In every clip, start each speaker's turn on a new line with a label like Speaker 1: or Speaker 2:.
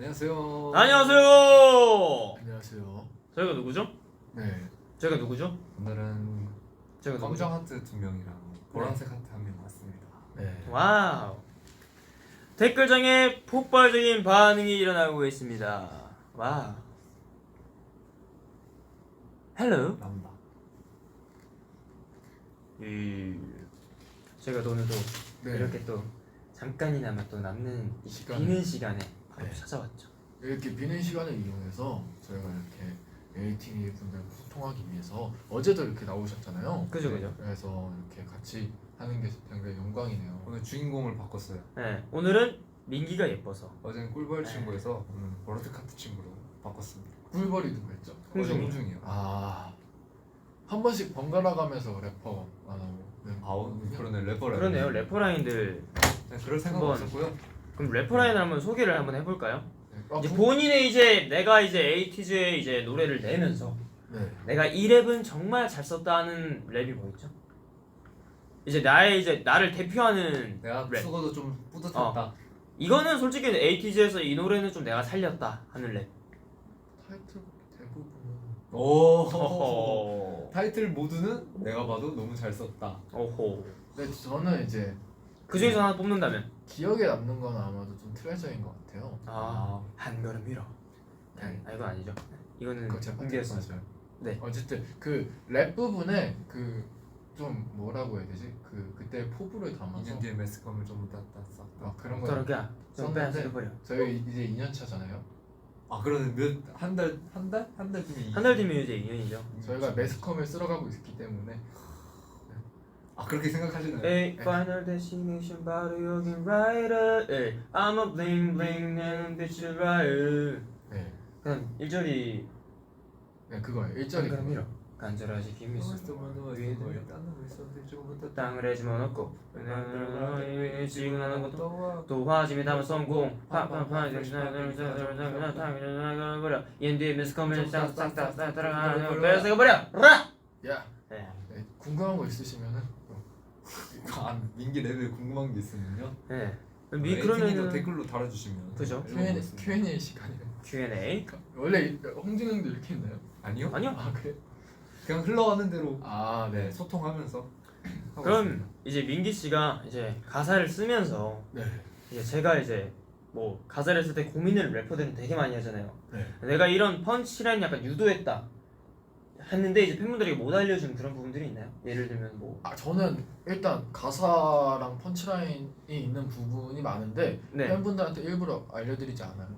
Speaker 1: 안녕하세요.
Speaker 2: 안녕하세요.
Speaker 3: 안녕하세요.
Speaker 2: 저희가 누구죠?
Speaker 3: 네.
Speaker 2: 저희가 누구죠?
Speaker 1: 오늘은
Speaker 2: 저희가
Speaker 1: 검정 하트 2명이랑 보라색 하트 1명 왔습니다.
Speaker 3: 네.
Speaker 2: 와우. 댓글장에 폭발적인 반응이 일어나고 있습니다. 와우. 헬로.
Speaker 1: 람다.
Speaker 2: 제가 오늘도
Speaker 3: 네.
Speaker 2: 이렇게 또 잠깐이나마 또 남는 이
Speaker 3: 시간에.
Speaker 2: 비는 시간에 바로
Speaker 3: 네.
Speaker 2: 찾아왔죠.
Speaker 3: 이렇게 비는 시간을 이용해서 저희가 이렇게 에이티니 분들과 소통하기 위해서 어제도 이렇게 나오셨잖아요.
Speaker 2: 그죠, 그죠.
Speaker 3: 그래서 이렇게 같이 하는 게 굉장히 영광이네요.
Speaker 1: 오늘 주인공을 바꿨어요.
Speaker 2: 네, 오늘은 민기가 예뻐서.
Speaker 1: 어제는 꿀벌 친구에서 오늘은 보라색 하트 친구로 바꿨습니다.
Speaker 3: 꿀벌이 누구였죠?
Speaker 1: 어제
Speaker 2: 홍중이.
Speaker 1: 홍중이요.
Speaker 3: 한 번씩 번갈아 가면서 래퍼
Speaker 1: 그러네 래퍼라.
Speaker 2: 그러네요. 래퍼라인들.
Speaker 1: 네, 그럴 생각
Speaker 2: 한번
Speaker 1: 없었고요.
Speaker 2: 그럼 래퍼라인을 한번 소개를 한번 해볼까요?
Speaker 3: 네.
Speaker 2: 이제 본인의 이제 내가 이제 에이티즈의 이제 노래를 내면서
Speaker 3: 네.
Speaker 2: 내가 이 랩은 정말 잘 썼다 하는 랩이 뭐 있죠? 이제 나를 대표하는
Speaker 1: 내가
Speaker 2: 랩.
Speaker 1: 수고도 좀 뿌듯했다.
Speaker 2: 이거는 솔직히 에이티즈에서 이 노래는 좀 내가 살렸다 하는 랩.
Speaker 3: 타이틀 대부분은
Speaker 1: 오.
Speaker 2: 호호.
Speaker 1: 타이틀 모두는 내가 봐도 너무 잘 썼다.
Speaker 2: 오호.
Speaker 3: 근데 저는 이제
Speaker 2: 그 중에서 하나 뽑는다면
Speaker 3: 기억에 남는 건 아마도 좀 트레저인 것 같아요.
Speaker 2: 한 걸음 위로. 이건 아니죠. 이거는
Speaker 3: 그거 제
Speaker 2: 공개였습니다.
Speaker 3: 맞아요.
Speaker 2: 네.
Speaker 3: 어쨌든 그 랩 부분에 그 좀 뭐라고 해야 되지? 그때 포부를 담아서
Speaker 1: 2년 뒤에 매스컴을 좀 땄다 쌌다.
Speaker 3: 그런 거
Speaker 2: 그러니까 좀
Speaker 3: 썼는데
Speaker 2: 빼앗겨버려.
Speaker 3: 저희 이제 2년 차잖아요.
Speaker 1: 아 그러네 한 달 뒤면
Speaker 2: 한 달 뒤면 이제 2년이죠.
Speaker 3: 저희가 매스컴을 쓸어가고 있기 때문에
Speaker 1: 아 그렇게 생각하시나요?
Speaker 2: A final destination 바로 여긴 right. I'm a bling bling and bitch right.
Speaker 3: 네,
Speaker 2: 그냥 1절이
Speaker 3: 네 그거예요. 1절이
Speaker 2: 그럼 밀어. 간절하지 김미수 땅을 해집어넣고 지고 나는 것도 도화짐에 담은 성공 팡팡팡 버려 옌뒤에 매스컴을 싹싹싹 따라가는 뺏어가 버려 라!
Speaker 3: 야,
Speaker 2: 네.
Speaker 3: 네, 궁금한 거 있으시면은
Speaker 1: 아 민기 랩에 궁금한 게 있으면요.
Speaker 2: 네.
Speaker 1: 그러면 댓글로 달아주시면.
Speaker 2: 그죠.
Speaker 3: Q&A 시간이에요.
Speaker 2: Q&A
Speaker 3: 원래 홍진 형도 이렇게 했나요?
Speaker 1: 아니요?
Speaker 2: 아니요.
Speaker 3: 아 그래?
Speaker 1: 그냥 흘러가는 대로
Speaker 3: 네.
Speaker 1: 소통하면서. 하고
Speaker 2: 그럼
Speaker 1: 있습니다.
Speaker 2: 이제 민기 씨가 이제 가사를 쓰면서
Speaker 3: 네.
Speaker 2: 이제 제가 이제 뭐 가사를 쓸 때 고민을 래퍼들은 되게 많이 하잖아요.
Speaker 3: 네.
Speaker 2: 내가 이런 펀치라인 약간 유도했다 했는데 이제 팬분들에게 못 알려준 그런 부분들이 있나요? 예를 들면 뭐
Speaker 3: 저는 일단 가사랑 펀치라인이 있는 부분이 많은데
Speaker 2: 네.
Speaker 3: 팬분들한테 일부러 알려드리지 않아요.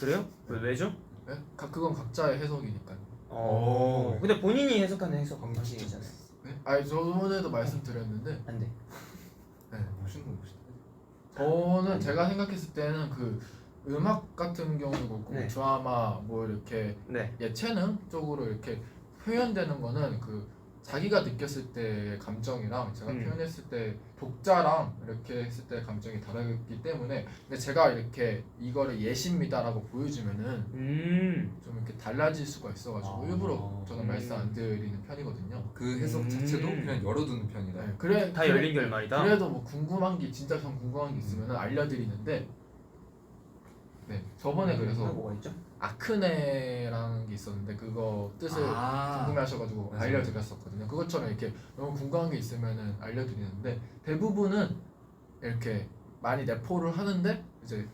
Speaker 2: 그래요? 왜죠?
Speaker 3: 네? 그건 각자의 해석이니까요.
Speaker 2: 근데 본인이 해석하는 해석 방식이잖아요.
Speaker 3: 네? 저번에도 말씀드렸는데
Speaker 2: 안 돼.
Speaker 3: 네.
Speaker 1: 멋있는 멋있다.
Speaker 3: 저는 제가 생각했을 때는 그 음악 같은 경우도 그렇고
Speaker 2: 네.
Speaker 3: 드라마 뭐 이렇게
Speaker 2: 네.
Speaker 3: 예체능 쪽으로 이렇게 표현되는 거는 그 자기가 느꼈을 때의 감정이랑 제가 표현했을 때 독자랑 이렇게 했을 때 감정이 다르기 때문에 근데 제가 이렇게 이거를 예시입니다라고 보여주면은 좀 이렇게 달라질 수가 있어가지고 일부러 저는 말씀 안 드리는 편이거든요.
Speaker 1: 그 해석 자체도 그냥 열어두는 편이다.
Speaker 3: 네, 그래
Speaker 2: 다 열린 결말이다.
Speaker 3: 그래도 뭐 궁금한 게 진짜 전 궁금한 게 있으면 알려드리는데 네 저번에 그래서
Speaker 2: 뭐가 있죠?
Speaker 3: 아크네라는 게 있었는데 그거 뜻을 궁금해하셔가지고
Speaker 1: 맞아요.
Speaker 3: 알려드렸었거든요. 그것처럼 이렇게 너무 궁금한 게 있으면은 알려드리는데 대부분은 이렇게 많이 내포를 하는데 이제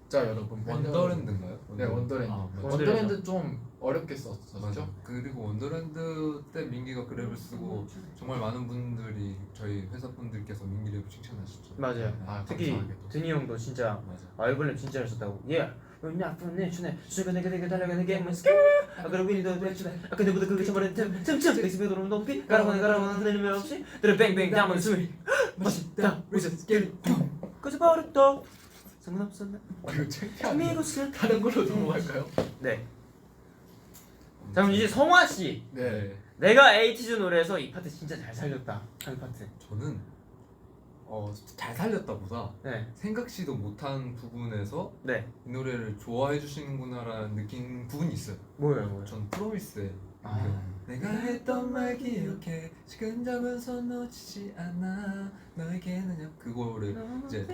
Speaker 3: 독자 여러분
Speaker 1: 원더랜드인가요?
Speaker 3: 네 원더랜드.
Speaker 1: 맞아요.
Speaker 3: 원더랜드 좀 어렵게 썼었죠.
Speaker 1: 맞아. 그리고 원더랜드 때 민기가 그 랩을 쓰고 정말 많은 분들이 저희 회사 분들께서 민기 랩을 칭찬하셨죠.
Speaker 2: 맞아요. 특히
Speaker 3: 감사하게도.
Speaker 2: 드니 형도 진짜 이번에 진짜 잘 썼다고. 예. 나쁜 내 춘에 수근에 그대가 달려가는 게임은 스킬. 그리고 위도 배추네. 그때부터 그게 저번에 틈틈 리스베도로 높이 가라가는 흔들림 없이 들어 뱅뱅 담은 숨이 멋있다. 무슨 스킬. 그저 버릇도 상관없었나?
Speaker 3: 이거 창피한
Speaker 2: 미국은
Speaker 3: 다른 걸로 넘어갈까요?
Speaker 2: 네. 자 그럼 이제 성화 씨.
Speaker 3: 네.
Speaker 2: 내가 에이티즈 노래에서 이 파트 진짜 잘 살렸다 하는 파트.
Speaker 1: 저는 잘 살렸다보다
Speaker 2: 네.
Speaker 1: 생각지도 못한 부분에서
Speaker 2: 네.
Speaker 1: 이 노래를 좋아해 주시는구나라는 느낀 부분이 있어요.
Speaker 2: 뭐예요?
Speaker 1: 전 프로미스의
Speaker 2: 아.
Speaker 1: 내가 했던 말 기억해 지금 잡은 손 놓치지 않아 너에게는 그거를 이제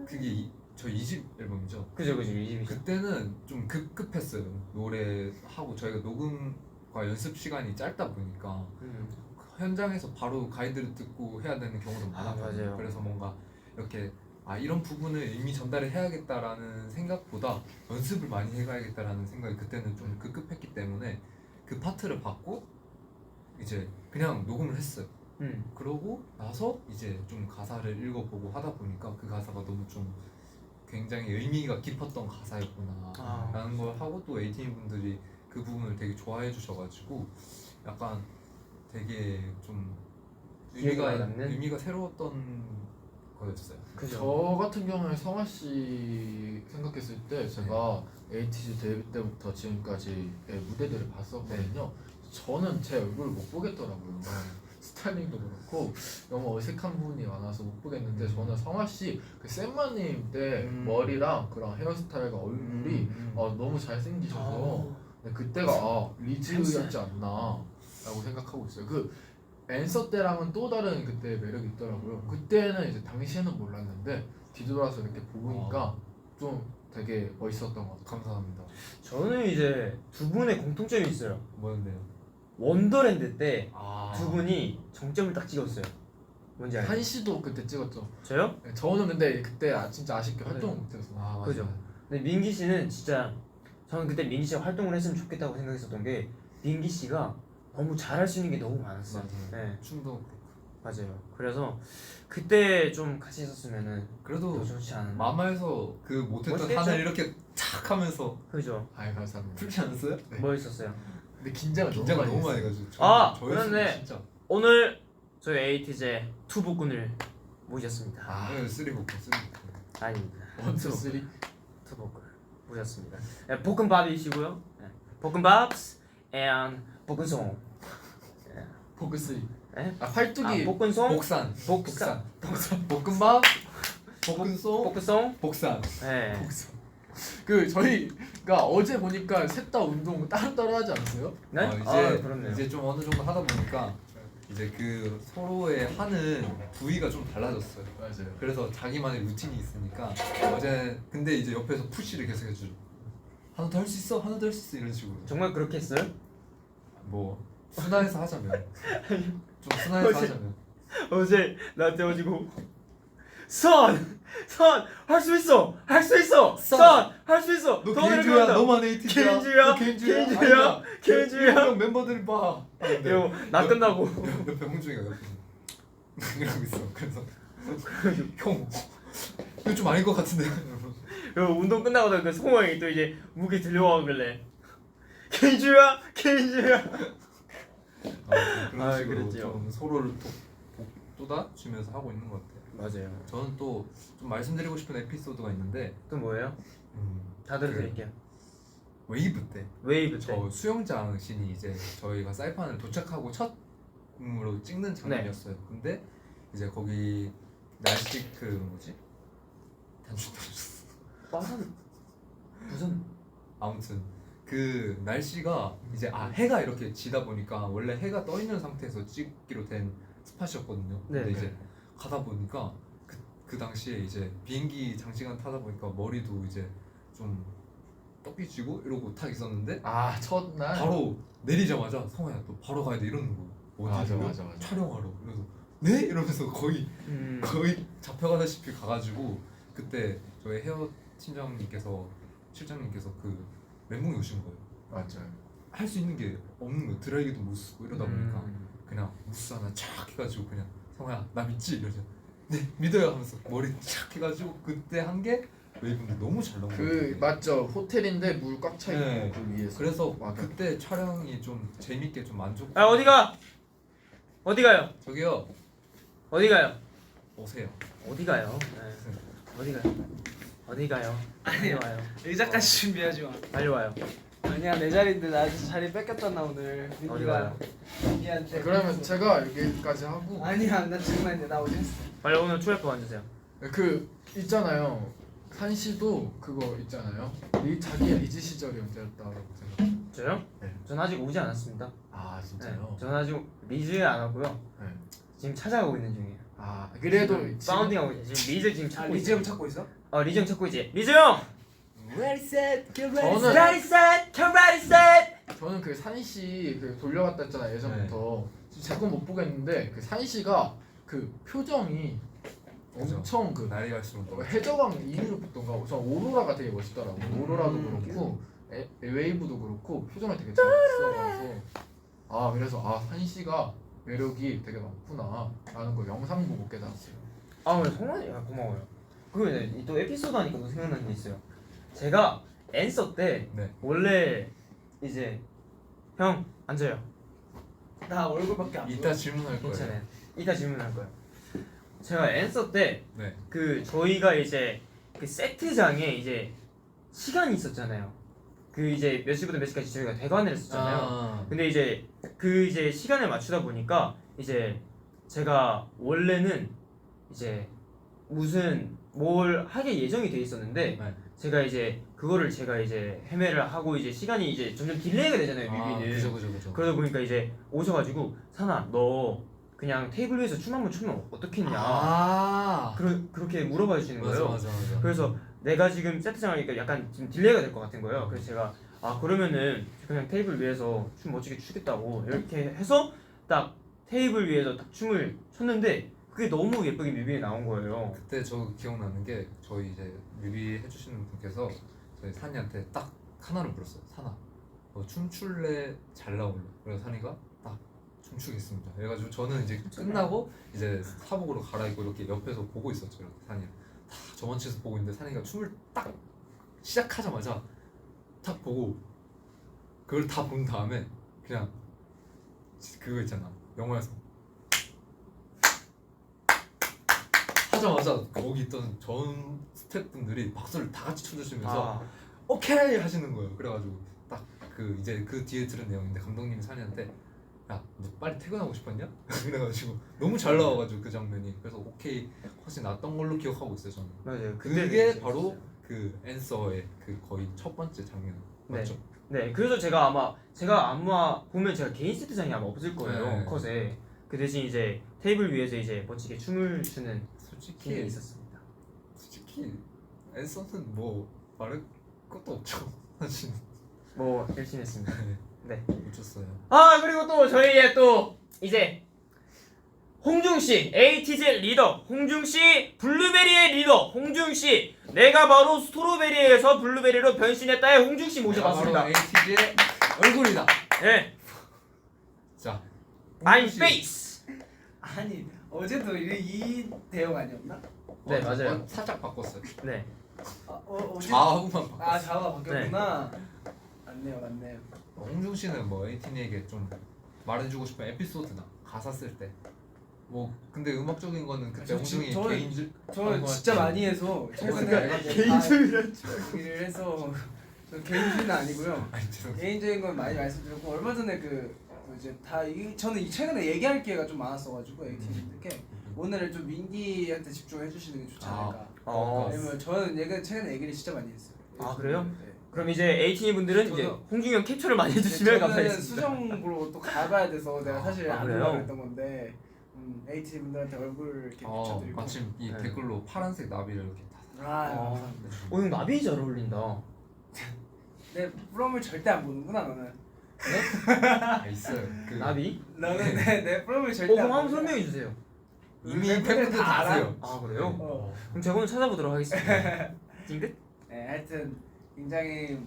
Speaker 1: 그게 저희 2집 앨범이죠.
Speaker 2: 그죠 이 집이.
Speaker 1: 그때는 좀 급급했어요. 노래하고 저희가 녹음과 연습 시간이 짧다 보니까 현장에서 바로 가이드를 듣고 해야 되는 경우도 많았거든요.
Speaker 2: 맞아요.
Speaker 1: 그래서 뭔가 이렇게 이런 부분을 이미 전달을 해야겠다라는 생각보다 연습을 많이 해가야겠다라는 생각이 그때는 좀 급급했기 때문에 그 파트를 받고 이제 그냥 녹음을 했어요. 그러고 나서 이제 좀 가사를 읽어보고 하다 보니까 그 가사가 너무 좀 굉장히 의미가 깊었던 가사였구나 라는 걸 하고 또 에이티인 분들이 그 부분을 되게 좋아해 주셔가지고 약간 되게 좀
Speaker 2: 기억에 많이 남는?
Speaker 1: 의미가 새로웠던 거였어요.
Speaker 2: 그죠.
Speaker 3: 저 같은 경우에 성화 씨 생각했을 때 제가 ATG 데뷔 때부터 지금까지의 무대들을 봤었거든요. 저는 제 얼굴을 못 보겠더라고요. 스타일링도 그렇고 너무 어색한 부분이 많아서 못 보겠는데 저는 성화 씨그 쌤마님 때 머리랑 그런 헤어스타일과 얼굴이 너무 잘생기셔서 그때가 리즈였지 않나 라고 생각하고 있어요. 그 앤서 때랑은 또 다른 그때 매력이 있더라고요. 그때는 이제 당시에는 몰랐는데 뒤돌아서 이렇게 보니까 좀 되게 멋있었던 것 같아요.
Speaker 1: 감사합니다.
Speaker 2: 저는 이제 두 분의 공통점이 있어요.
Speaker 1: 뭐였네요?
Speaker 2: 원더랜드 때 두
Speaker 1: 아
Speaker 2: 분이 정점을 딱 찍었어요. 뭔지 알죠?
Speaker 3: 한 씨도 그때 찍었죠.
Speaker 2: 저요?
Speaker 3: 네, 저는 근데 그때 진짜 아쉽게 활동 못해서.
Speaker 1: 맞아요.
Speaker 2: 그죠. 근데 민기 씨는 진짜 저는 그때 민기 씨가 활동을 했으면 좋겠다고 생각했었던 게 민기 씨가 너무 잘할 수 있는 게 너무 많았어요.
Speaker 1: 맞아요.
Speaker 2: 네,
Speaker 1: 춤도
Speaker 2: 맞아요. 그래서 그때 좀 같이 있었으면은
Speaker 1: 그래도
Speaker 2: 더 좋지 않았나.
Speaker 1: 마마에서 그 못했던
Speaker 2: 멋있겠죠?
Speaker 1: 하늘 이렇게 착 하면서
Speaker 2: 그죠.
Speaker 3: 아이 감사합니다.
Speaker 1: 풀지 않았어요?
Speaker 3: 네.
Speaker 2: 멋있었어요.
Speaker 3: 근데 긴장을
Speaker 1: 긴장을
Speaker 3: 너무
Speaker 1: 너무 많이
Speaker 3: 했어요.
Speaker 1: 해가지고
Speaker 2: 그렇네.
Speaker 1: 저였으면 진짜
Speaker 2: 오늘 저희 에이티즈의 투복군을 모셨습니다.
Speaker 1: 쓰리복고
Speaker 2: 아닙니다.
Speaker 3: 원투 쓰리.
Speaker 2: 투복군 모셨습니다. 네, 볶음밥이시고요. 네, 볶음밥스 and 볶음송.
Speaker 3: 포크쓰리.
Speaker 2: 네?
Speaker 3: 팔뚝이
Speaker 2: 볶음송.
Speaker 1: 복산
Speaker 2: 복산.
Speaker 1: 볶음밥 볶음송
Speaker 2: 볶음송.
Speaker 1: 복산
Speaker 2: 네.
Speaker 3: 그 저희가 어제 보니까 셋 다 운동 따로따로 하지 않았어요?
Speaker 2: 네?
Speaker 1: 이제
Speaker 2: 그렇네요.
Speaker 1: 이제 좀 어느 정도 하다 보니까 이제 그 서로의 하는 부위가 좀 달라졌어요.
Speaker 3: 맞아요.
Speaker 1: 그래서 자기만의 루틴이 있으니까 어제 근데 이제 옆에서 푸시를 계속 해주죠. 하나 더 할 수 있어, 하나 더 할 수 있어 이런 식으로.
Speaker 2: 정말 그렇게 했어요?
Speaker 1: 뭐 순화해서 하자면 좀 순화해서 하자면
Speaker 2: 어제 나한테 오지고 선 할 수 있어 할 수 있어 선 할 수 있어
Speaker 1: 너
Speaker 2: 더
Speaker 1: 개인주야,
Speaker 2: 내려간다.
Speaker 1: 너만 에이티즈야.
Speaker 2: 개인주야?
Speaker 1: 너 개인주야.
Speaker 2: 개인주야?
Speaker 1: 아니야.
Speaker 2: 개인주야?
Speaker 1: 형 멤버들 봐. 하는데
Speaker 2: 이거 나 끝나고
Speaker 1: 옆에 홍중이가 옆에 이러고 있어. 그래서 형 이거 좀 아닌 것 같은데.
Speaker 2: 그 운동 끝나고 그 성호 형이 또 이제 무게 들려와길래 개인주야
Speaker 1: 그런 식으로
Speaker 2: 그랬지요.
Speaker 1: 좀 서로를 돋아 주면서 하고 있는 것 같아요.
Speaker 2: 맞아요.
Speaker 1: 저는 또 좀 말씀드리고 싶은 에피소드가 있는데
Speaker 2: 또 뭐예요? 다 들어드릴게요.
Speaker 1: 웨이브 때
Speaker 2: 웨이브 때.
Speaker 1: 저 수영장 씬이 이제 저희가 사이판을 도착하고 처음으로 찍는 장면이었어요. 근데 이제 거기 날씨 그 뭐지? 단추
Speaker 2: 빠산 무슨
Speaker 1: 아무튼 그 날씨가 이제 해가 이렇게 지다 보니까 원래 해가 떠 있는 상태에서 찍기로 된 스팟이었거든요. 근데
Speaker 2: 네.
Speaker 1: 이제 가다 보니까 그 당시에 이제 비행기 장시간 타다 보니까 머리도 이제 좀 떡이지고 이러고 탁 있었는데
Speaker 3: 첫날.
Speaker 1: 바로 내리자마자 성화야 또 바로 가야 돼 이러는 거야.
Speaker 3: 맞아.
Speaker 1: 촬영하러. 그래서 네? 이러면서 거의 잡혀가다시피 가가지고 그때 저희 헤어 팀장님께서 실장님께서 그 멘붕이 오신 거예요.
Speaker 3: 맞아요.
Speaker 1: 할 수 있는 게 없는 거예요. 드라이기도 못 쓰고 이러다 보니까 그냥 무스 하나 촥 해가지고 그냥 성화야 나 믿지? 이러죠. 네 믿어요 하면서 머리 촥 해가지고 그때 한 게 웨이브인데 너무 잘 나온 거예요.
Speaker 3: 맞죠. 호텔인데 물 꽉 차 있고
Speaker 1: 네.
Speaker 3: 그 위에서.
Speaker 1: 그래서
Speaker 3: 맞아.
Speaker 1: 그때 촬영이 좀 재밌게 좀 만족.
Speaker 2: 아 어디가?
Speaker 1: 저기요
Speaker 2: 오세요.
Speaker 1: 오세요.
Speaker 2: 어디 가요? 빨리 와요.
Speaker 4: 의자까지 준비하지 마.
Speaker 2: 빨리 와요.
Speaker 4: 아니야 내 자리인데 나 자리 뺏겼잖아 오늘.
Speaker 2: 어디 가요?
Speaker 4: 민기한테.
Speaker 3: 그러면 제가 여기까지 하고
Speaker 4: 아니야 나 정말 나 어디 했어.
Speaker 2: 빨리 오늘 출애표 앉으세요.
Speaker 3: 그 있잖아요. 한 씨도 그거 있잖아요. 자기 리즈 시절이 언제였다고 생각해요?
Speaker 2: 저요?
Speaker 3: 네.
Speaker 2: 전 아직 오지 않았습니다.
Speaker 3: 아
Speaker 2: 네.
Speaker 3: 진짜요?
Speaker 2: 전 아직 리즈 안 왔고요.
Speaker 3: 네.
Speaker 2: 지금 찾아가고 있는 중이에요.
Speaker 3: 그래도
Speaker 2: 지금 파운딩하고 있어요. 지금 리즈 지금 찾고
Speaker 4: 리즈엄
Speaker 2: 있어요.
Speaker 4: 찾고 있어?
Speaker 2: 리즈 형 찾고 있지. 리즈 형.
Speaker 1: Ready set, get
Speaker 3: 저는
Speaker 2: Ready set, get ready set.
Speaker 3: 저는 그 산시 그 돌려갔다 했잖아 예전부터. 제건 못 보겠는데 그 산시가 그 표정이
Speaker 1: 그죠.
Speaker 3: 엄청 그
Speaker 1: 날이 갈수록 더
Speaker 3: 해적왕 이름이 붙던가. 전 오로라가 되게 멋있더라고. 오로라도 그렇고 웨이브도 그렇고 표정을 되게 잘 써서 그래서 산시가 매력이 되게 많구나 라는 걸 영상 보고 깨달았어요.
Speaker 2: 오늘 성환이 고마워요. 그리고 또 에피소드 하니까 또 생각나는 게 있어요. 제가 앤서 때
Speaker 1: 네.
Speaker 2: 원래 이제 형 앉아요.
Speaker 4: 나 얼굴밖에 안 보여.
Speaker 1: 이따 질문할 거예요.
Speaker 2: 괜찮아요. 이따 질문할 거예요. 제가 앤서 때
Speaker 1: 네.
Speaker 2: 그 저희가 이제 그 세트장에 이제 시간이 있었잖아요. 그 이제 몇 시부터 몇 시까지 저희가 대관을 했었잖아요. 근데 이제 그 이제 시간을 맞추다 보니까 이제 제가 원래는 이제 무슨 뭘 하게 예정이 돼 있었는데
Speaker 1: 네.
Speaker 2: 제가 이제 그거를 제가 이제 헤매를 하고 이제 시간이 이제 점점 딜레이가 되잖아요, 뮤비는.
Speaker 1: 그죠.
Speaker 2: 그러다 보니까 이제 오셔가지고 산아 너 그냥 테이블 위에서 춤 한번 추면 어떻겠냐 그렇게 물어봐 주시는 거예요.
Speaker 1: 맞아.
Speaker 2: 그래서 내가 지금 세트장 하니까 약간 지금 딜레이가 될 것 같은 거예요. 그래서 제가 그러면은 그냥 테이블 위에서 춤 멋지게 추겠다고 이렇게 해서 딱 테이블 위에서 딱 춤을 췄는데 그게 너무 예쁘게 뮤비에 나온 거예요.
Speaker 1: 그때 저 기억나는 게 저희 이제 뮤비 해주시는 분께서 저희 산이한테 딱 하나를 물었어요. 산아, 너 춤출래? 잘 나올래? 그래서 산이가 딱 춤추겠습니다. 그래가지고 저는 이제 끝나고 이제 사복으로 갈아입고 이렇게 옆에서 보고 있었죠. 이렇게 산이랑 딱 저번 치에서 보고 있는데 산이가 춤을 딱 시작하자마자 딱 보고 그걸 다 본 다음에 그냥 그거 있잖아, 영화에서 하자마자 거기 있던 전 스태프분들이 박수를 다 같이 쳐주시면서 오케이 하시는 거예요. 그래가지고 딱 그 이제 그 뒤에 들은 내용인데 감독님이 산이한테 야, 너 빨리 퇴근하고 싶었냐? 그래가지고 너무 잘 나와가지고 그 장면이 그래서 오케이 훨씬 났던 걸로 기억하고 있어요 저는.
Speaker 2: 맞아요.
Speaker 1: 그게 바로 그 앤서의 그 거의 첫 번째 장면 맞죠?
Speaker 2: 네, 그래서 제가 아마 보면 제가 개인 세트장이 아마 없을 거예요.
Speaker 1: 네.
Speaker 2: 컷에. 그 대신 이제 테이블 위에서 이제 멋지게 춤을 추는
Speaker 1: 솔직히
Speaker 2: 씬이 있었습니다.
Speaker 1: 앤서는 뭐 말할 것도 없죠 사실.
Speaker 2: 뭐 열심히 했습니다. 네.
Speaker 1: 놓쳤어요.
Speaker 2: 그리고 또 저희의 또 이제 홍중 씨, 에이티즈 리더, 홍중 씨, 블루베리의 리더, 홍중 씨, 내가 바로 스트로베리에서 블루베리로 변신했다의 홍중 씨 모셔봤습니다.
Speaker 1: 바로 ATG의 얼굴이다.
Speaker 2: 네,
Speaker 1: 자,
Speaker 2: I'm face.
Speaker 4: 아니 어제도 이 대형 아니었나?
Speaker 2: 네, 맞아요.
Speaker 1: 살짝 바꿨어요.
Speaker 2: 네,
Speaker 4: 어제
Speaker 1: 좌우만 바꿨어요.
Speaker 4: 좌우가 바뀌었구나. 맞네요.
Speaker 1: 홍중 씨는 뭐 에이틴에게 좀 말해주고 싶은 에피소드나 가사 쓸 때. 뭐 근데 음악적인 거는 그때 홍중이 개인줄.
Speaker 4: 저는 진짜 많이 해서 최근에
Speaker 2: 개인적이란
Speaker 4: 얘기를 해서 저 개인주의는 아니고요.
Speaker 1: 아니 죄송해요.
Speaker 4: 개인적인 건 많이 말씀드렸고 얼마 전에 이제 저는 저는 얘기할 기회가 좀 많았어가지고 에이티즈들께 오늘은 좀 민기한테 집중해 주시는 게 좋지 않을까. 왜냐면 저는 최근에 얘기를 진짜 많이 했어요.
Speaker 2: 그래요?
Speaker 4: 네.
Speaker 2: 그럼 이제 에이티니 분들은 이제 홍중이 형 캡처를 많이 해주시면
Speaker 4: 저는
Speaker 2: 감사하겠습니다.
Speaker 4: 수정으로 또 가봐야 돼서 내가 사실 안
Speaker 2: 그래요?
Speaker 4: 하려고 했던 건데 에이티니 분들한테 얼굴 이렇게 비춰드리고
Speaker 1: 마침 이
Speaker 2: 네.
Speaker 1: 댓글로 파란색 나비를 이렇게 다.
Speaker 4: 감사합니다.
Speaker 2: 형 나비 잘 어울린다.
Speaker 4: 내 프롬을 절대 안 보는구나 너는.
Speaker 1: 있어요. 그
Speaker 2: 나비?
Speaker 4: 너는 내 프롬을 절대
Speaker 2: 그럼
Speaker 4: 안
Speaker 2: 한번
Speaker 4: 보는구나.
Speaker 2: 설명해 주세요.
Speaker 1: 이미
Speaker 4: 팬분들
Speaker 1: 팬분들 다
Speaker 4: 알아?
Speaker 1: 아세요.
Speaker 2: 그래요? 그럼 제가 오늘 찾아보도록 하겠습니다. 찡긋?
Speaker 4: 네, 하여튼 굉장히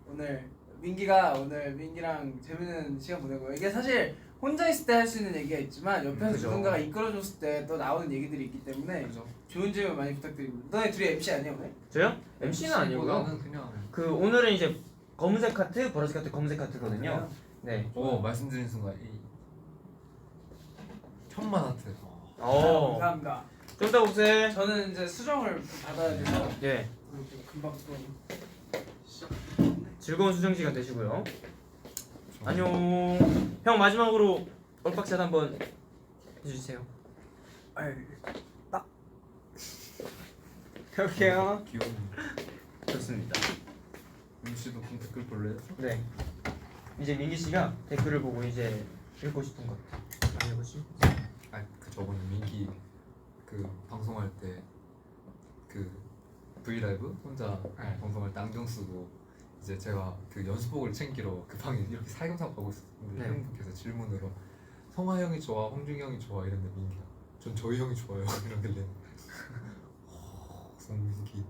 Speaker 4: 오늘 민기랑 재밌는 시간 보내고 이게 사실 혼자 있을 때 할 수 있는 얘기가 있지만 옆에서
Speaker 2: 그죠.
Speaker 4: 누군가가 이끌어줬을 때 또 나오는 얘기들이 있기 때문에 좋은 질문 많이 부탁드립니다. 너네 둘이 MC 아니야 오늘?
Speaker 2: 저요? MC는 아니고요.
Speaker 1: 나는 그냥.
Speaker 2: 그 오늘은 이제 검은색 카트, 보라색 카트, 검은색 카트거든요. 네.
Speaker 1: 말씀드린 순간 이 천만 하트.
Speaker 4: 감사합니다.
Speaker 2: 좀 이따 오세요.
Speaker 4: 저는 이제 수정을 받아야 돼서
Speaker 2: 예.
Speaker 4: 금방 또
Speaker 2: 즐거운 수정 시간 되시고요. 안녕. 형 마지막으로 얼박샷 한번 해주세요.
Speaker 4: 그렇게요.
Speaker 1: 귀여운.
Speaker 2: 좋습니다.
Speaker 1: 민씨도 그럼 댓글 볼래요?
Speaker 2: 네. 이제 민기 씨가 댓글을 보고 이제 읽고 싶은 것 안 읽었지?
Speaker 1: 그 저번에 민기 그 방송할 때 그 브이라이브 혼자
Speaker 3: 네.
Speaker 1: 방송할 때 안경 쓰고 이제 제가 그 연습복을 챙기러 그 방에 이렇게 살금살 가고 있었는데
Speaker 2: 네.
Speaker 1: 형님께서 질문으로 성화 형이 좋아, 홍중이 형이 좋아 이랬는데 민기가 전 저희 형이 좋아요 이러길래 송민기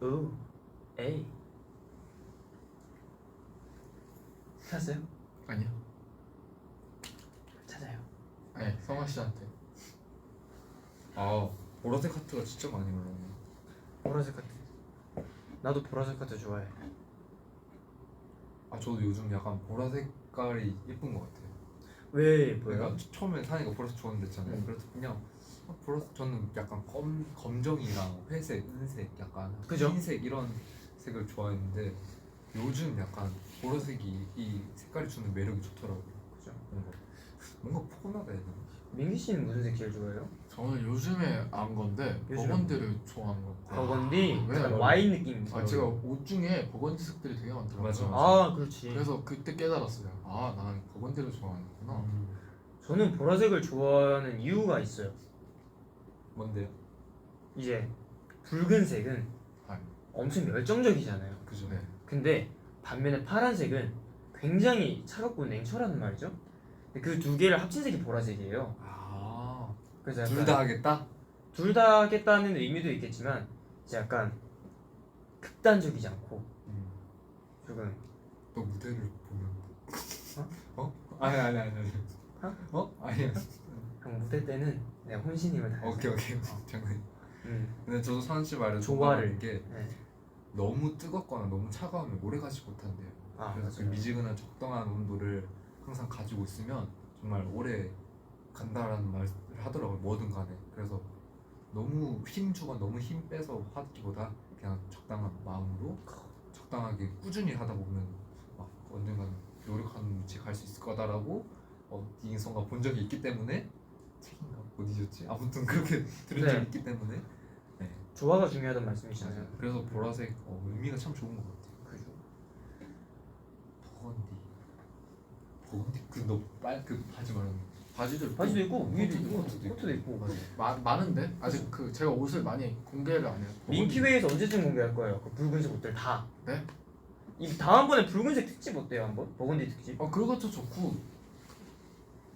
Speaker 2: 오 에이 찾았어요?
Speaker 3: 아니요.
Speaker 2: 찾아요.
Speaker 3: 아니 성화 씨한테.
Speaker 1: 아 보라색 하트가 진짜 많이 올라오네.
Speaker 2: 보라색 카트. 나도 보라색 카트 좋아해.
Speaker 1: 아 저도 요즘 약간 보라색 깔이 예쁜 것 같아요.
Speaker 2: 왜
Speaker 1: 그러니까
Speaker 2: 뭐야?
Speaker 1: 처음에 사니까 보라색 좋아한다 했잖아요. 그래서 그냥 보라색 저는 약간 검정이랑 회색, 은색, 약간
Speaker 2: 그죠?
Speaker 1: 흰색 이런 색을 좋아했는데 요즘 약간 보라색이 이 색깔이 주는 매력이 좋더라고요.
Speaker 2: 그죠?
Speaker 1: 뭔가 포근하다 해야 되나?
Speaker 2: 민기 씨는 무슨 색 제일 좋아해요?
Speaker 3: 저는 요즘에 안 건데
Speaker 2: 요즘에?
Speaker 3: 버건디를 좋아하는 것 같아요.
Speaker 2: 버건디,
Speaker 3: 왜?
Speaker 2: 약간 와인 느낌.
Speaker 3: 제가 옷 중에 버건디 색들이 되게 많더라고요.
Speaker 1: 맞아.
Speaker 2: 아 그렇지.
Speaker 3: 그래서 그때 깨달았어요. 아, 난 버건디를 좋아하는구나.
Speaker 2: 저는 보라색을 좋아하는 이유가 있어요.
Speaker 1: 뭔데요?
Speaker 2: 이제 붉은색은
Speaker 3: 아,
Speaker 2: 엄청 열정적이잖아요.
Speaker 1: 그죠?
Speaker 3: 네.
Speaker 2: 근데 반면에 파란색은 굉장히 차갑고 냉철하단 말이죠. 그 두 개를 합친 색이 보라색이에요.
Speaker 1: 아,
Speaker 2: 그래서
Speaker 1: 둘 다 하겠다?
Speaker 2: 둘 다 하겠다는 의미도 있겠지만 이제 약간 극단적이지 않고 조금
Speaker 1: 너 무대를 보면 어? 아니. 어? 아니야.
Speaker 2: 형 무대 때는 내가 혼신임을 다해서
Speaker 1: 오케이. 장난. 근데 저도 사은 씨 말에
Speaker 2: 조화를.
Speaker 1: 동감하는 게
Speaker 2: 네.
Speaker 1: 너무 뜨겁거나 너무 차가우면 오래 가지 못한대요.
Speaker 2: 아
Speaker 1: 그래서 그
Speaker 2: 맞아요.
Speaker 1: 미지근한 적당한 온도를 항상 가지고 있으면 정말 오래 간다라는 말을 하더라고요. 뭐든 간에. 그래서 너무 힘 주고 너무 힘 빼서 하기보다 그냥 적당한 마음으로 적당하게 꾸준히 하다 보면 막 언젠가는 노력하는 위치에 갈 수 있을 거다라고 어디선가 본 적이 있기 때문에 책인가 어디였지? 아무튼 그렇게 들은
Speaker 2: 네.
Speaker 1: 적이 있기 때문에
Speaker 2: 조화가 중요하다는 말씀이시잖아요.
Speaker 1: 그래서 보라색 의미가 참 좋은 것 같아요.
Speaker 2: 그죠.
Speaker 1: 버건디 그너빨그 바지 말하는 거.
Speaker 2: 바지도 있고 위에도
Speaker 1: 코트도
Speaker 2: 있고
Speaker 1: 있고.
Speaker 2: 코트도 있고.
Speaker 3: 많은데 아직 제가 옷을 많이 공개를 안 해요.
Speaker 2: 민키웨이에서 언제쯤 공개할 거예요? 그 붉은색 옷들 다.
Speaker 3: 네?
Speaker 2: 이 다음번에 붉은색 특집 어때요 한번? 버건디 특집.
Speaker 3: 그것도 좋고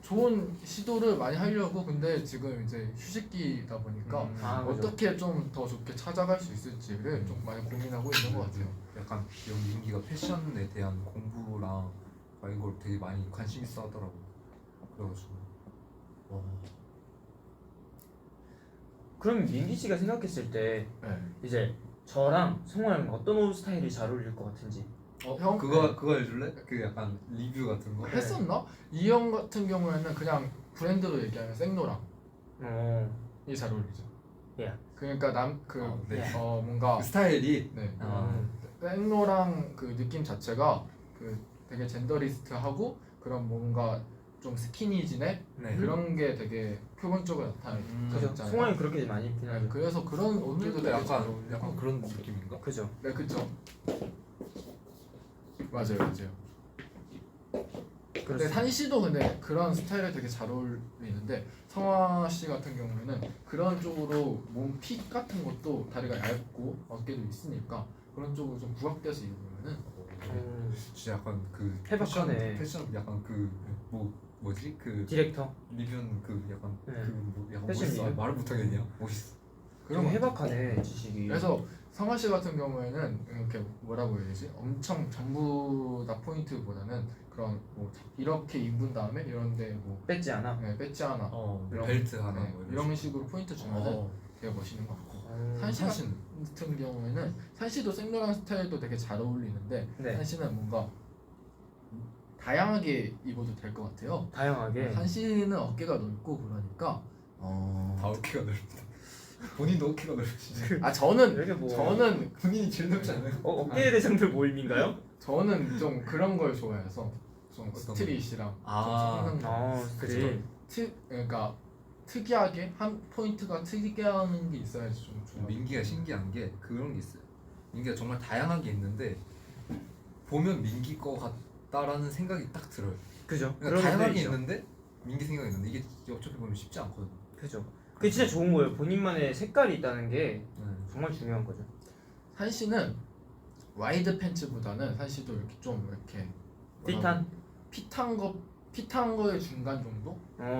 Speaker 3: 좋은 시도를 많이 하려고. 근데 지금 이제 휴식기다 보니까
Speaker 2: 아, 그죠.
Speaker 3: 어떻게 좀 더 좋게 찾아갈 수 있을지를 좀 많이 고민하고 있는 것 같아요.
Speaker 1: 약간 여기 민기가 패션에 대한 공부랑 이런 걸 되게 많이 관심 있어 하더라고. 그래가지고
Speaker 2: 그럼 민기 씨가 생각했을 때
Speaker 3: 네.
Speaker 2: 이제 저랑 성호랑 어떤 옷 스타일이 잘 어울릴 것 같은지.
Speaker 3: 형
Speaker 1: 그거 해줄래? 그 약간 리뷰 같은 거.
Speaker 3: 했었나? 이 형 같은 경우에는 그냥 브랜드로 얘기하면 생로랑이 잘 어울리죠.
Speaker 2: 예.
Speaker 3: 그러니까
Speaker 1: 네.
Speaker 3: 뭔가
Speaker 1: 그 스타일이
Speaker 3: 네.
Speaker 2: 음.
Speaker 3: 생로랑 그 느낌 자체가 그 되게 젠더리스트하고 그런 뭔가 좀 스키니진의
Speaker 1: 네.
Speaker 3: 그런 게 되게 표본적으로
Speaker 2: 그죠.
Speaker 3: 나타나잖아요.
Speaker 2: 성호이 그렇게 많이 입긴
Speaker 3: 네,
Speaker 2: 하죠.
Speaker 3: 그래서 그런 옷들도
Speaker 1: 오늘도
Speaker 3: 되게 잘
Speaker 1: 약간
Speaker 3: 어울리고.
Speaker 1: 그런 느낌인가?
Speaker 2: 그죠.
Speaker 3: 네, 그쵸. 맞아요. 근데
Speaker 2: 그렇습니다.
Speaker 3: 산 씨도 근데 그런 스타일에 되게 잘 어울리는데 성화 씨 같은 경우에는 그런 쪽으로 몸 핏 같은 것도 다리가 얇고 어깨도 있으니까 그런 쪽으로 좀 부각돼서 입으면은
Speaker 1: 진짜 약간 그
Speaker 2: 해박하네.
Speaker 1: 패션 약간 그 뭐지 그
Speaker 2: 디렉터.
Speaker 1: 리뷰는 그 약간
Speaker 2: 네.
Speaker 1: 그 약간
Speaker 2: 패션
Speaker 1: 멋있어.
Speaker 2: 리뷰?
Speaker 1: 말을 못하겠냐? 멋있어.
Speaker 2: 그럼
Speaker 3: 것 같아요.
Speaker 2: 해박하네 지식이.
Speaker 3: 그래서 성화 씨 같은 경우에는 이렇게 뭐라고 해야 되지? 엄청 전부 다 포인트보다는 그런 뭐 이렇게 입은 다음에 이런데 뭐
Speaker 2: 뺏지 않아.
Speaker 3: 배지 하나 이런-
Speaker 1: 벨트 하나
Speaker 3: 네,
Speaker 1: 뭐
Speaker 3: 이런 식으로 포인트 주면은
Speaker 1: 어.
Speaker 3: 되게 멋있는 것 같고.
Speaker 2: 음.
Speaker 3: 산씨 같은 경우에는 산씨도 생로랑 스타일도 되게 잘 어울리는데
Speaker 2: 네.
Speaker 3: 산씨는 뭔가 다양하게 입어도 될 것 같아요.
Speaker 2: 다양하게.
Speaker 3: 산씨는 어깨가 넓고 그러니까
Speaker 1: 다 어깨가 넓다. 본인도 어깨가 넓으시죠?
Speaker 3: 저는
Speaker 2: 이렇게 뭐
Speaker 1: 본인이 제일 넓지 않아요?
Speaker 2: 어깨 대상들 모임인가요?
Speaker 3: 저는 좀 그런 걸 좋아해서 좀
Speaker 1: 어떤
Speaker 3: 스트릿이랑
Speaker 1: 아.
Speaker 3: 좀 섞는 거.
Speaker 2: 아 스트릿.
Speaker 3: 그러니까 특이하게 한 포인트가 특이한 게 있어야지 좀 좋아.
Speaker 1: 민기가 신기한 게 그런 게 있어요. 민기가 정말 다양하게 있는데 보면 민기 거 같다라는 생각이 딱 들어요.
Speaker 2: 그죠.
Speaker 1: 그러니까
Speaker 2: 그런
Speaker 1: 다양하게
Speaker 2: 애들 있죠.
Speaker 1: 있는데 민기 생각이 있는데 이게 어차피 보면 쉽지 않거든요.
Speaker 2: 그죠. 그게 진짜 좋은 거예요. 본인만의 색깔이 있다는 게
Speaker 1: 네.
Speaker 2: 정말 중요한 거죠.
Speaker 3: 산 씨는 와이드 팬츠보다는 산 씨도 이렇게 좀 이렇게
Speaker 2: 핏한?
Speaker 3: 핏한 거의 중간 정도?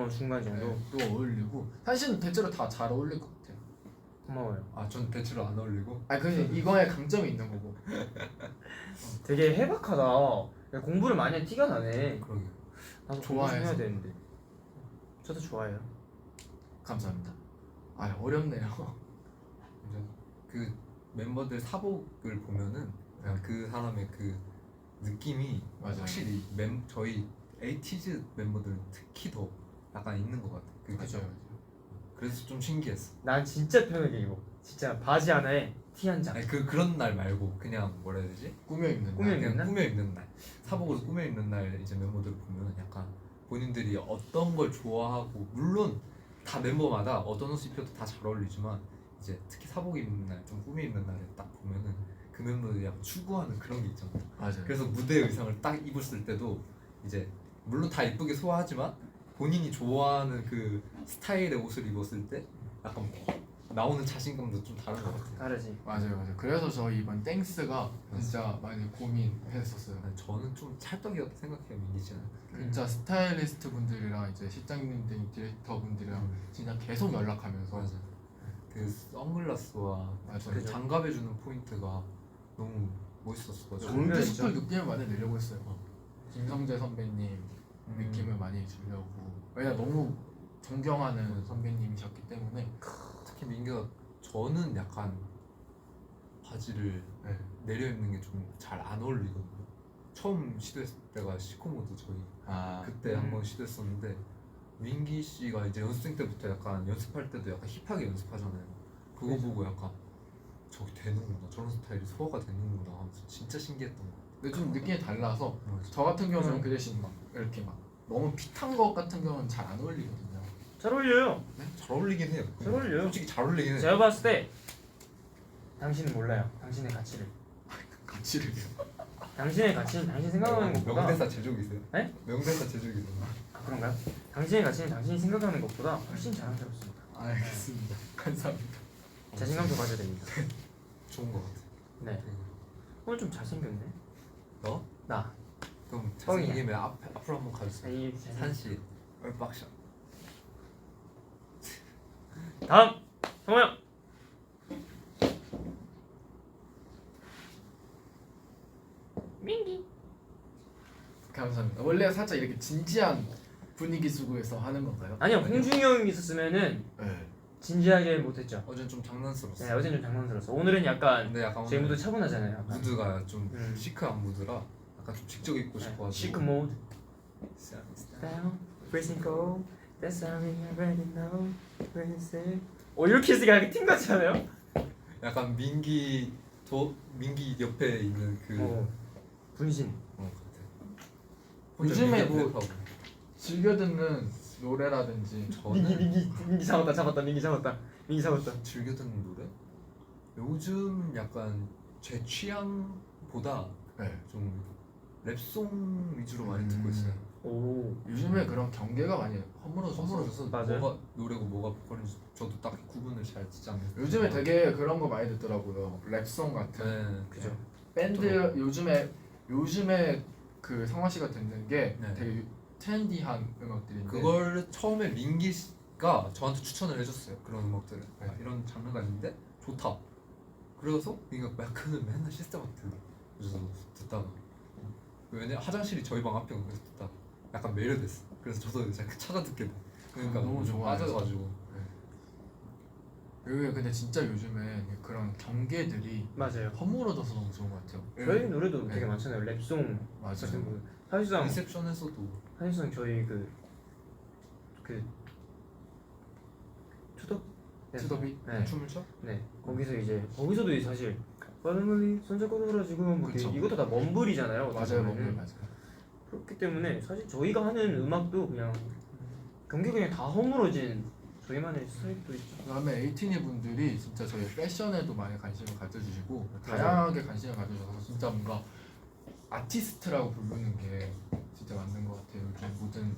Speaker 2: 중간 정도.
Speaker 3: 또 어울리고 산 씨는 대체로 다 잘 어울릴 것 같아요.
Speaker 2: 고마워요.
Speaker 1: 전 대체로 안 어울리고.
Speaker 3: 아니 근데 이거에 강점이 있는 거고.
Speaker 2: 되게 해박하다. 공부를 많이 한 티가 나네.
Speaker 1: 그러게.
Speaker 2: 나도
Speaker 3: 좋아해서.
Speaker 2: 공부 좀 해야 되는데. 저도 좋아해요.
Speaker 3: 감사합니다. 아 어렵네요.
Speaker 1: 이제 그 멤버들 사복을 보면은 그냥 그 사람의 그 느낌이
Speaker 3: 맞아요.
Speaker 1: 확실히 저희 에이티즈 멤버들은 특히 더 약간 있는 것 같아.
Speaker 3: 맞아요.
Speaker 1: 그래서 좀 신기했어.
Speaker 2: 난 진짜 편하게 입어. 진짜 바지 하나에 티 한 장.
Speaker 1: 아니 그런 날 말고 그냥 뭐라 해야 되지?
Speaker 3: 꾸며 입는
Speaker 2: 꾸며
Speaker 3: 날.
Speaker 2: 입는
Speaker 1: 그냥
Speaker 2: 날?
Speaker 1: 꾸며 입는 날. 사복으로 꾸며 입는 날 이제 멤버들을 보면 약간 본인들이 어떤 걸 좋아하고 물론 다 멤버마다 어떤 옷 입혀도 다 잘 어울리지만 이제 특히 사복 입는 날, 좀 꾸며 입는 날에 딱 보면은 그 멤버들이 약간 추구하는 그런 게 있잖아.
Speaker 3: 맞아요.
Speaker 1: 그래서 무대 의상을 딱 입었을 때도 이제 물론 다 이쁘게 소화하지만 본인이 좋아하는 그 스타일의 옷을 입었을 때 약간 나오는 자신감도 좀 다른 것 같아요.
Speaker 2: 다르지.
Speaker 3: 맞아요. 그래서 저희 이번 땡스가 진짜 많이 고민했었어요.
Speaker 1: 저는 좀 찰떡이었다 생각해요, 민기 씨는.
Speaker 3: 진짜 스타일리스트 분들이랑 이제 실장님들, 디렉터 분들이랑 진짜 계속 연락하면서
Speaker 1: 맞아. 그 선글라스와
Speaker 3: 맞아.
Speaker 1: 그 장갑해주는 포인트가 너무 멋있었어.
Speaker 3: 올드스쿨 느낌을 많이 내려고 했어요. 김성재 선배님 느낌을 많이 주려고. 왜냐 너무 존경하는 선배님이셨기 때문에.
Speaker 1: 특히 민기가 저는 약간 바지를
Speaker 3: 네.
Speaker 1: 내려 입는 게 좀 잘 안 어울리거든요. 처음 시도했을 때가 시코모드 저희 그때 한번 시도했었는데 민기 씨가 이제 연습생 때부터 약간 연습할 때도 약간 힙하게 연습하잖아요. 그거 보고 약간 저기 되는구나, 저런 스타일이 소화가 되는구나 하면서 진짜 신기했던 거.
Speaker 3: 근데 좀 느낌이 달라서
Speaker 1: 맞아.
Speaker 3: 저 같은 경우는 그 대신 막 이렇게 막 너무 핏한 것 같은 경우는 잘 안 어울리거든요.
Speaker 2: 잘 어울려요.
Speaker 1: 잘 어울리긴 해요.
Speaker 2: 잘 어울려요.
Speaker 1: 솔직히 잘 어울리긴 해요.
Speaker 2: 제가 봤을 때 당신은 몰라요. 당신의 가치를.
Speaker 3: 가치를요.
Speaker 2: 당신의 가치는 당신 생각하는 것보다
Speaker 1: 명대사 제조기세요?
Speaker 2: 네?
Speaker 1: 명대사 제조기세요?
Speaker 2: 그런가요? 당신의 가치는 당신이 생각하는 것보다 훨씬 자랑스럽습니다.
Speaker 3: 알겠습니다. 감사합니다.
Speaker 2: 자신감도 가져야 됩니다.
Speaker 1: 좋은 거 같아.
Speaker 2: 네. 오늘 좀 잘생겼네.
Speaker 1: 너?
Speaker 2: 나.
Speaker 1: 그럼
Speaker 2: 뻥이야.
Speaker 1: 잘생김에 앞으로 한번 가주세요.
Speaker 2: 이
Speaker 1: 산씨 얼빡샷.
Speaker 2: 다음 성호형. 민기.
Speaker 3: 감사합니다. 원래 살짝 이렇게 진지한 분위기 속에서 하는 건가요?
Speaker 2: 아니요, 홍준이 형이 있었으면은
Speaker 3: 네.
Speaker 2: 진지하게 못했죠.
Speaker 1: 어제는 좀 장난스러웠어.
Speaker 2: 네, 어제는 좀 장난스러웠어. 오늘은 약간
Speaker 1: 근데 약간
Speaker 2: 저희
Speaker 1: 오늘
Speaker 2: 무드 차분하잖아요. 약간.
Speaker 1: 무드가 좀
Speaker 2: 음.
Speaker 1: 시크한 무드라 약간 좀 직접 입고 싶어가지고.
Speaker 2: 시크 모드.
Speaker 1: 진짜.
Speaker 2: Down, freezing cold. That's something I already know. When you say. 이렇게 쓰기가 약간 팀 같지 않아요?
Speaker 1: 약간 민기 옆에 있는 그
Speaker 2: 분신.
Speaker 1: 같아.
Speaker 3: 요즘에
Speaker 1: 민기
Speaker 3: 뭐
Speaker 1: 랩하고.
Speaker 3: 즐겨 듣는 노래라든지
Speaker 1: 저는
Speaker 2: 민기 잡았다. 민기 잡았다.
Speaker 1: 즐겨 듣는 노래? 요즘 약간 제 취향보다
Speaker 3: 네.
Speaker 1: 좀 랩송 위주로 많이 듣고 있어요.
Speaker 2: 오.
Speaker 3: 요즘에 그런 경계가 많이 허물어져서
Speaker 1: 선물어져서
Speaker 2: 맞아요.
Speaker 1: 뭐가 노래고 뭐가 보컬인지 저도 딱히 구분을 잘 짓지 않는.
Speaker 3: 요즘에 되게 그런 거 많이 듣더라고요. 랩송 같은
Speaker 1: 네,
Speaker 2: 그죠.
Speaker 3: 밴드 요즘에 그 성화 씨가 듣는 게
Speaker 1: 네.
Speaker 3: 되게 트렌디한 음악들인데
Speaker 1: 그걸 처음에 민기 씨가 저한테 추천을 해줬어요. 그런 음악들을.
Speaker 3: 네.
Speaker 1: 이런 장르가 있는데 좋다. 그래서 민기가 약간은 맨날 시스템한테 그래서 듣다가 왜냐 화장실이 저희 방 앞이거든요. 그래서 듣다가 약간 매료됐어. 그래서 저도 이제 찾아 듣게 돼. 그러니까
Speaker 3: 너무
Speaker 1: 좀
Speaker 3: 좋아해서.
Speaker 1: 빠져가지고.
Speaker 3: 여기 근데 진짜 요즘에 그런 경계들이
Speaker 2: 맞아요.
Speaker 3: 허물어져서 너무 좋은 것 같아요.
Speaker 2: 저희 노래도
Speaker 3: 네.
Speaker 2: 되게 많잖아요. 랩송 같은
Speaker 3: 맞아요.
Speaker 2: 거. 사실상
Speaker 1: 리셉션에서도
Speaker 2: 저희 그 투덕?
Speaker 3: 투더비?
Speaker 2: 네.
Speaker 1: 춤을 춰?
Speaker 2: 네. 거기서도 사실 빨리 손잡고 놀아지고 뭐
Speaker 3: 그쵸.
Speaker 2: 이것도 다 멈블이잖아요.
Speaker 3: 맞아요,
Speaker 2: 보면은.
Speaker 3: 맞아요.
Speaker 2: 그렇기 때문에 사실 저희가 하는 음악도 그냥 경계가 그냥 다 허물어진 저희만의 스타일도 있죠.
Speaker 3: 그다음에 에이티니 분들이 진짜 저희 패션에도 많이 관심을 가져주시고 다양하게 관심을 가져주셔서 진짜 뭔가 아티스트라고 부르는 게 진짜 맞는 것 같아요. 요즘 모든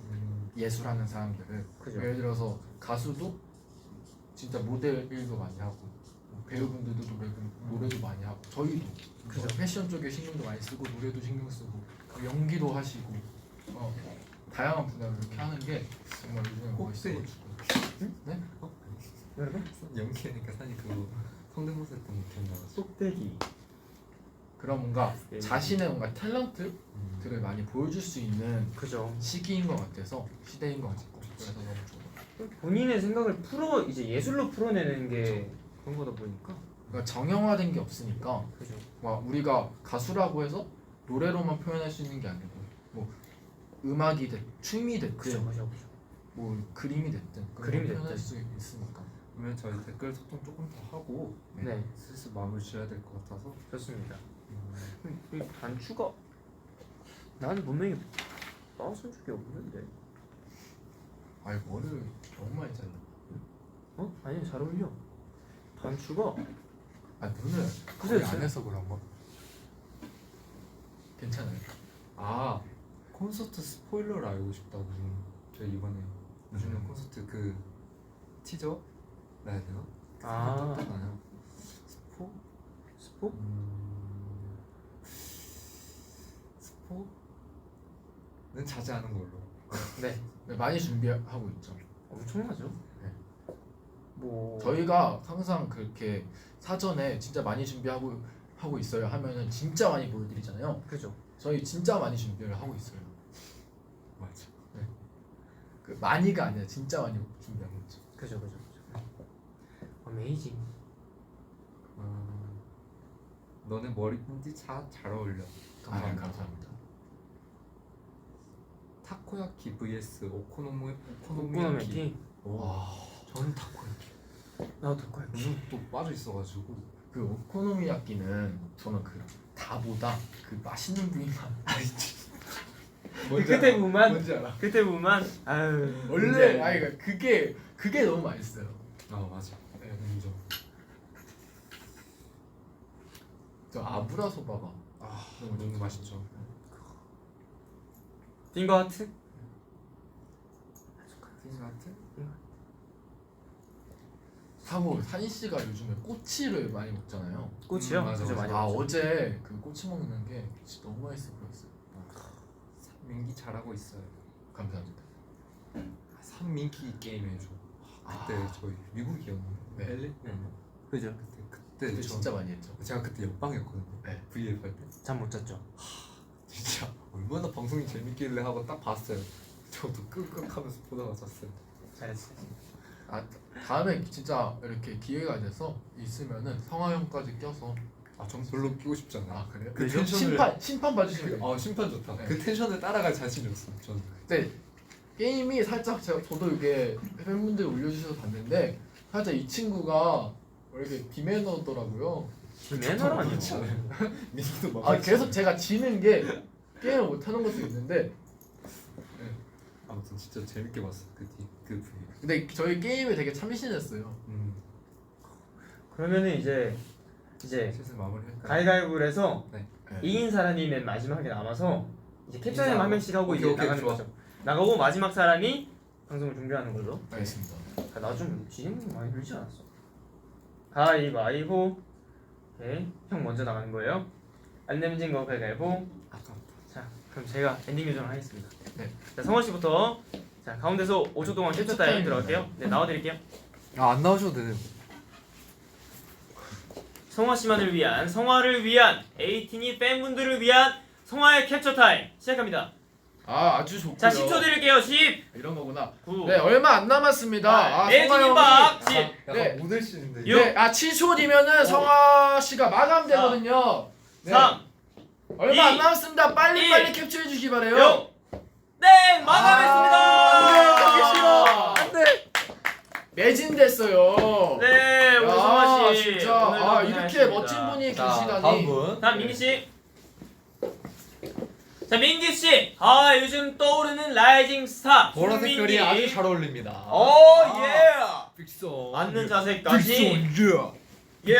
Speaker 3: 예술하는 사람들을
Speaker 2: 그죠.
Speaker 3: 예를 들어서 가수도 진짜 모델 일도 많이 하고 뭐 배우분들도 노래도 많이 하고 저희도 그죠 패션 쪽에 신경도 많이 쓰고 노래도 신경 쓰고 연기도 하시고 다양한 분야로 이렇게 하는 게 정말 요즘에 멋있어가지고 네?
Speaker 2: 여러분
Speaker 1: 연기하니까 사실 그거 성대모사 했던 거 기억나가지고
Speaker 2: 속대기
Speaker 3: 그런 뭔가 자신의 뭔가 탤런트들을 많이 보여줄 수 있는
Speaker 2: 그죠.
Speaker 3: 시기인 것 같아서 시대인 것 같고 그래서 너무 좋아.
Speaker 2: 본인의 생각을 풀어 이제 예술로 풀어내는 게 그런 거다 보니까
Speaker 3: 그러니까 정형화된 게 없으니까
Speaker 2: 그죠.
Speaker 3: 막 우리가 가수라고 해서 노래로만 표현할 수 있는 게 아니고 뭐 음악이 됐, 춤이 됐든
Speaker 2: 그죠.
Speaker 3: 뭐 그림이 됐든
Speaker 2: 그림이
Speaker 3: 표현할
Speaker 2: 됐든.
Speaker 3: 수 있으니까.
Speaker 1: 그러면 저희 댓글 소통 조금 더 하고
Speaker 2: 네.
Speaker 1: 슬슬 마무리 지어야 될 것 같아서
Speaker 2: 좋습니다. 이 단추가 나는 분명히 나왔은 적이 없는데.
Speaker 3: 아이 머리를 너무 많이 잘라.
Speaker 2: 어? 아니 잘 어울려. 단추가
Speaker 3: 아 눈을
Speaker 2: 그래,
Speaker 3: 거의 안 해서 그런 거. 괜찮아요.
Speaker 1: 아 콘서트 스포일러를 알고 싶다고 저희 이번에 주는 콘서트 그 티저 나야 되나?
Speaker 2: 아.
Speaker 1: 나요. 스포?
Speaker 2: 스포?
Speaker 1: 스포는 자제하는 걸로.
Speaker 2: 네.
Speaker 3: 네, 많이 준비하고 있죠.
Speaker 2: 엄청나죠.
Speaker 3: 네.
Speaker 2: 뭐
Speaker 3: 저희가 항상 그렇게 사전에 진짜 많이 준비하고 있어요 하면은 진짜 많이 보여드리잖아요.
Speaker 2: 그죠.
Speaker 3: 저희 진짜 많이 준비를 하고 있어요.
Speaker 1: 맞아.
Speaker 3: 그 많이가 아니라 진짜 많이 준비하고 있죠.
Speaker 2: 그죠. 어메이징.
Speaker 1: 너네 머리핀지 잘 어울려.
Speaker 3: 감사합니다.
Speaker 1: 타코야키 vs 오코노미야키.
Speaker 2: 오코노미야키.
Speaker 3: 와,
Speaker 1: 저는 타코야키.
Speaker 2: 나도 타코야키.
Speaker 1: 요즘 또 빠져 있어가지고.
Speaker 3: 그 오코노미야끼는 저는 그 다보다 그 맛있는 부위만
Speaker 2: 그 끝에 부분만
Speaker 3: 뭔지 알아?
Speaker 2: 그때 부분만 아유
Speaker 3: 원래 아니 그게 너무 맛있어요.
Speaker 1: 아 맞아.
Speaker 3: 네, 인정. 저 아브라 소바가
Speaker 1: 너무 맛있죠.
Speaker 2: 빙거 하트.
Speaker 1: 핑하트?
Speaker 3: 하고 산이 씨가 요즘에 꼬치를 많이 먹잖아요.
Speaker 2: 꽃이요?
Speaker 1: 맞아,
Speaker 2: 그죠,
Speaker 1: 맞아.
Speaker 2: 많이
Speaker 3: 아
Speaker 2: 먹죠.
Speaker 3: 어제 그 꼬치 먹는 게 진짜 너무 맛있어 보였어요.
Speaker 1: 민기 잘하고 있어요.
Speaker 3: 감사합니다.
Speaker 1: 삼민기 게임 해줘. 그때 저희 미국이었나?
Speaker 3: 네.
Speaker 1: LA였나?
Speaker 2: 그죠.
Speaker 1: 그때
Speaker 3: 그때 진짜 많이 했죠.
Speaker 1: 제가 그때 옆방이었거든요.
Speaker 3: 네.
Speaker 1: VF 할 때.
Speaker 2: 잠 못 잤죠.
Speaker 1: 진짜 얼마나 방송이 재밌길래 하고 딱 봤어요. 저도 끄끄하면서 보다가 잤어요.
Speaker 2: 잘했어.
Speaker 3: 아 다음에 진짜 이렇게 기회가 돼서 있으면은 성화 형까지 껴서
Speaker 1: 전 별로 끼고 싶지 않아요.
Speaker 3: 아 그래요?
Speaker 1: 그
Speaker 2: 그죠?
Speaker 3: 심판 봐주시면 돼요.
Speaker 1: 심판 좋다.
Speaker 3: 네.
Speaker 1: 그 텐션을 따라갈 자신이 없어요. 저는.
Speaker 3: 근데 게임이 살짝 저도 이게 팬분들 올려주셔서 봤는데 살짝 이 친구가 왜 이렇게 비매너더라고요.
Speaker 2: 매너라
Speaker 1: 그렇지
Speaker 2: 아니죠.
Speaker 1: 않아요? 민기도 막.
Speaker 3: 아 계속 제가 지는 게 게임을 못하는 것도 있는데
Speaker 1: 아무튼 진짜 재밌게 봤어 그 분위기.
Speaker 3: 근데 저희 게임에 되게 참신했어요.
Speaker 2: 그러면은 이제
Speaker 1: 슬슬 마무리할까요?
Speaker 2: 가위가위보를 해서
Speaker 1: 네.
Speaker 2: 이긴 사람이 맨 마지막에 남아서 이제 캡처님 한 명씩 하고 이제
Speaker 1: 오케이,
Speaker 2: 나가는
Speaker 1: 좋아.
Speaker 2: 거죠. 나가고 마지막 사람이 방송을 종료하는 걸로.
Speaker 3: 알겠습니다.
Speaker 2: 나 좀 진행 많이 들지 않았어? 가위바위보. 오케이. 형 먼저 나가는 거예요. 안 내면 진거 가위바위보.
Speaker 1: 아깝다.
Speaker 2: 자, 그럼 제가 엔딩 요정을 하겠습니다.
Speaker 3: 네.
Speaker 2: 자, 성원 씨부터. 자, 가운데서 5초 동안 캡처 타임 들어갈게요. 네, 나와드릴게요.
Speaker 1: 안 나오셔도 되네요.
Speaker 2: 성화 씨만을 위한, 성화를 위한, 에이틴이 팬분들을 위한 성화의 캡처 타임 시작합니다.
Speaker 3: 아 아주 좋고요.
Speaker 2: 자, 10초 드릴게요. 10,
Speaker 3: 이런 거구나.
Speaker 2: 9,
Speaker 3: 네 얼마 안 남았습니다. 아,
Speaker 2: 에이틴이
Speaker 3: 성화
Speaker 2: 박,
Speaker 3: 형이
Speaker 2: 10.
Speaker 1: 약간
Speaker 3: 네.
Speaker 1: 모델 씬인데.
Speaker 2: 육.
Speaker 3: 네, 7초 뒤면은 성화 씨가 마감되거든요. 네.
Speaker 2: 3,
Speaker 3: 얼마
Speaker 2: 이,
Speaker 3: 안 남았습니다. 빨리
Speaker 2: 일.
Speaker 3: 빨리 capture 해주시기 바래요.
Speaker 2: 0. 네, 마감했습니다.
Speaker 3: 가기 싫어. 안돼. 매진됐어요.
Speaker 2: 네, 우리
Speaker 3: 야,
Speaker 2: 성화 씨.
Speaker 3: 진짜
Speaker 2: 오늘도
Speaker 3: 이렇게
Speaker 2: 고생하셨습니다.
Speaker 3: 멋진 분이
Speaker 1: 자,
Speaker 3: 계시다니.
Speaker 1: 다음 분.
Speaker 2: 다음 민기 씨. 자, 민기 씨. 요즘 떠오르는 라이징 스타.
Speaker 1: 보라 색깔이
Speaker 2: 김민기.
Speaker 1: 아주 잘 어울립니다.
Speaker 2: 오, 예.
Speaker 1: 빅소.
Speaker 2: 앉는 자세까지. 예.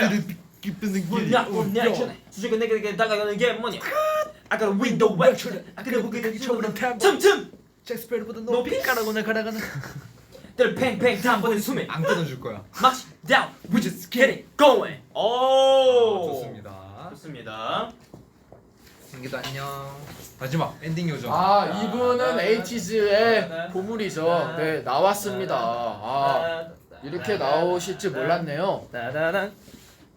Speaker 2: 뭐냐 뭐냐 주제가 내게 다가가는 게 뭐냐 아까 윈도우 웹 아까 보기 처음으로 틈틈
Speaker 1: 잭스페르보다
Speaker 2: 높이
Speaker 1: 가라거나.
Speaker 2: 때려 팽팽 담보는 숨에
Speaker 1: 안 끊어줄 거야.
Speaker 2: 마시 down we just get it going. 오
Speaker 1: 좋습니다.
Speaker 2: 좋습니다.
Speaker 1: 승기도 안녕. 마지막 엔딩 요정.
Speaker 3: 아 이분은 에이티즈의 보물이죠. 네 나왔습니다. 아 이렇게 나오실 줄 몰랐네요.
Speaker 2: 따다단.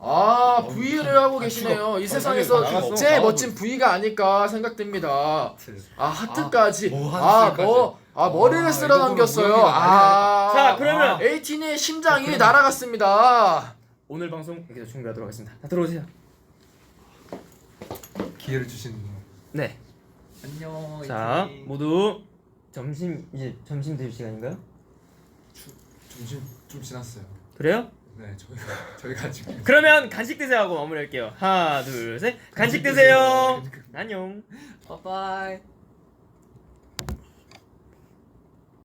Speaker 3: 아 V를 하고 계시네요. 이 세상에서
Speaker 1: 나갔어.
Speaker 3: 제일 멋진 V가 아닐까 생각됩니다. 아 하트까지.
Speaker 1: 뭐 하트까지.
Speaker 3: 머리를
Speaker 1: 아,
Speaker 3: 쓸어
Speaker 1: 이거
Speaker 3: 넘겼어요.
Speaker 1: 보면
Speaker 3: 아.
Speaker 2: 자, 그러면
Speaker 3: 에이틴의 심장이 날아갔습니다.
Speaker 2: 오늘 방송 여기서 종료하도록 하겠습니다. 자, 들어오세요.
Speaker 1: 기회를 주시는 분.
Speaker 2: 네.
Speaker 1: 안녕.
Speaker 2: 자
Speaker 1: 이팀.
Speaker 2: 모두 이제 점심 드실 시간인가요?
Speaker 1: 점심 좀 지났어요.
Speaker 2: 그래요?
Speaker 1: 네, 저희가 지금.
Speaker 2: 그러면 간식 드세요 하고 마무리할게요. 하나 둘 셋 간식 드세요. 안녕.
Speaker 1: 바이바이.